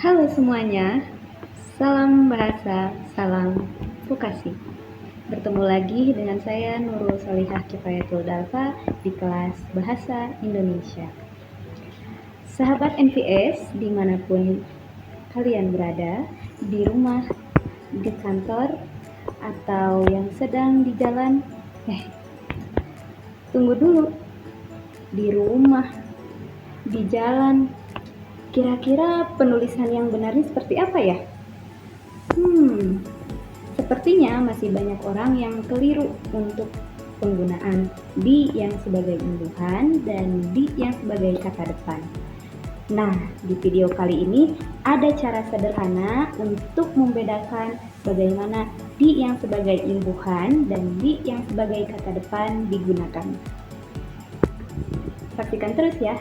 Halo semuanya, salam bahasa, salam vokasi. Bertemu lagi dengan saya Nurul Solihah Kifayatul Dalfa di kelas Bahasa Indonesia. Sahabat NPS dimanapun kalian berada, di rumah, di kantor, atau yang sedang di jalan, tunggu dulu, di rumah, di jalan, kira-kira penulisan yang benar ini seperti apa ya? Sepertinya masih banyak orang yang keliru untuk penggunaan di yang sebagai imbuhan dan di yang sebagai kata depan. Nah, di video kali ini ada cara sederhana untuk membedakan bagaimana di yang sebagai imbuhan dan di yang sebagai kata depan digunakan. Saksikan terus ya.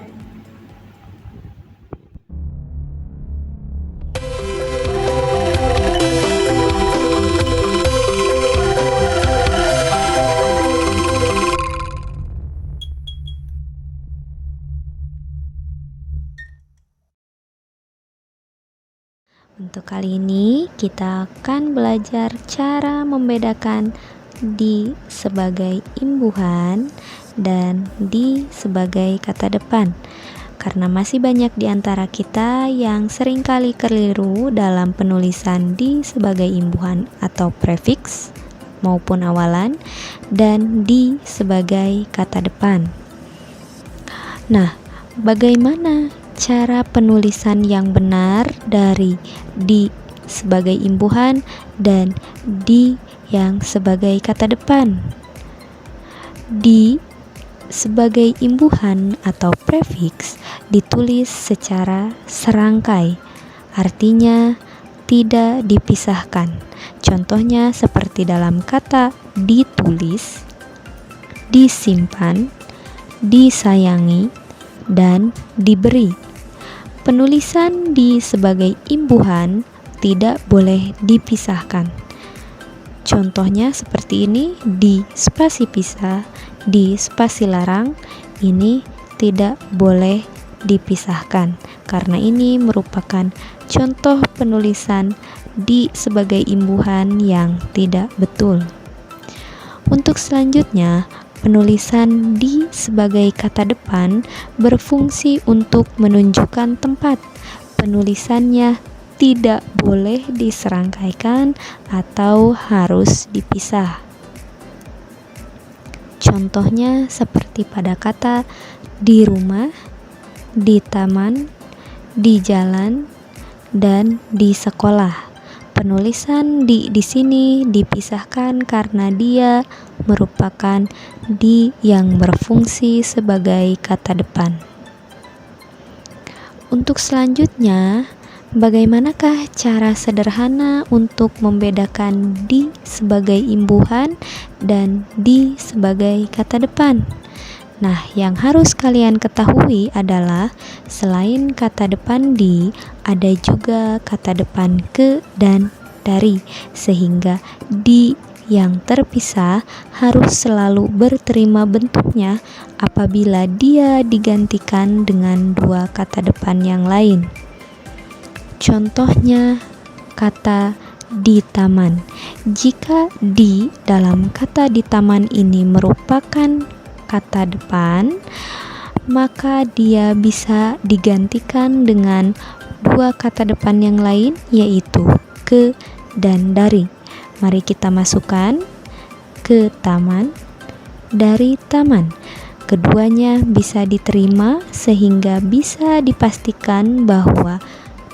Untuk kali ini kita akan belajar cara membedakan di sebagai imbuhan dan di sebagai kata depan. Karena masih banyak di antara kita yang seringkali keliru dalam penulisan di sebagai imbuhan atau prefix maupun awalan dan di sebagai kata depan. Nah, bagaimana cara penulisan yang benar dari di sebagai imbuhan dan di yang sebagai kata depan? Di sebagai imbuhan atau prefix ditulis secara serangkai, artinya tidak dipisahkan. Contohnya seperti dalam kata ditulis, disimpan, disayangi, dan diberi. Penulisan di sebagai imbuhan tidak boleh dipisahkan. Contohnya seperti ini, di spasi pisah, di spasi larang, ini tidak boleh dipisahkan karena ini merupakan contoh penulisan di sebagai imbuhan yang tidak betul. Untuk selanjutnya, penulisan di sebagai kata depan berfungsi untuk menunjukkan tempat. Penulisannya tidak boleh diserangkaikan atau harus dipisah. Contohnya seperti pada kata di rumah, di taman, di jalan, dan di sekolah. Penulisan di sini dipisahkan karena dia merupakan di yang berfungsi sebagai kata depan. Untuk selanjutnya, bagaimanakah cara sederhana untuk membedakan di sebagai imbuhan dan di sebagai kata depan? Nah, yang harus kalian ketahui adalah selain kata depan di, ada juga kata depan ke dan dari, sehingga di yang terpisah harus selalu berterima bentuknya apabila dia digantikan dengan dua kata depan yang lain. Contohnya kata di taman. Jika di dalam kata di taman ini merupakan kata depan, maka dia bisa digantikan dengan dua kata depan yang lain, yaitu ke dan dari. Mari kita masukkan ke taman, dari taman. Keduanya bisa diterima sehingga bisa dipastikan bahwa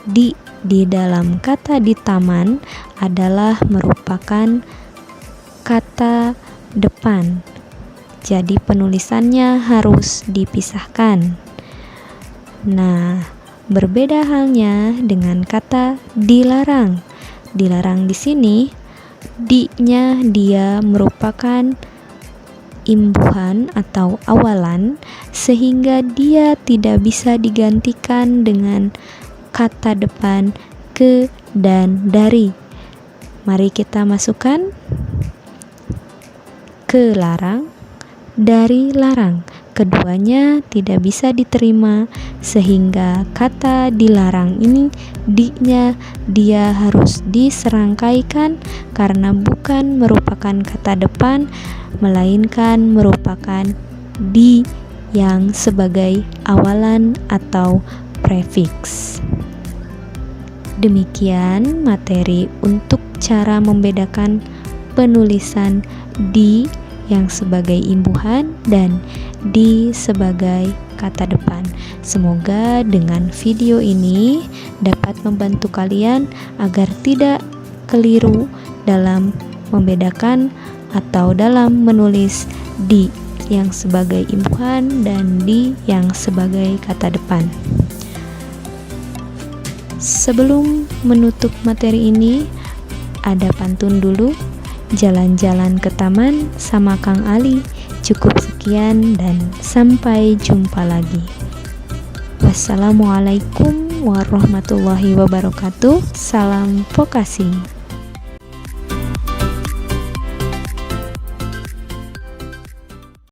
di di dalam kata di taman adalah merupakan kata depan. Jadi penulisannya harus dipisahkan. Nah, berbeda halnya dengan kata dilarang. Dilarang di sini di-nya dia merupakan imbuhan atau awalan, sehingga dia tidak bisa digantikan dengan kata depan ke dan dari. Mari kita masukkan ke larang, dari larang. Keduanya tidak bisa diterima, sehingga kata dilarang ini di-nya dia harus diserangkaikan karena bukan merupakan kata depan, melainkan merupakan di yang sebagai awalan atau prefiks. Demikian materi untuk cara membedakan penulisan di yang sebagai imbuhan dan di sebagai kata depan. Semoga dengan video ini dapat membantu kalian agar tidak keliru dalam membedakan atau dalam menulis di yang sebagai imbuhan dan di yang sebagai kata depan. Sebelum menutup materi ini, ada pantun dulu. Jalan-jalan ke taman sama Kang Ali. Cukup sekian dan sampai jumpa lagi. Wassalamualaikum warahmatullahi wabarakatuh. Salam vokasi.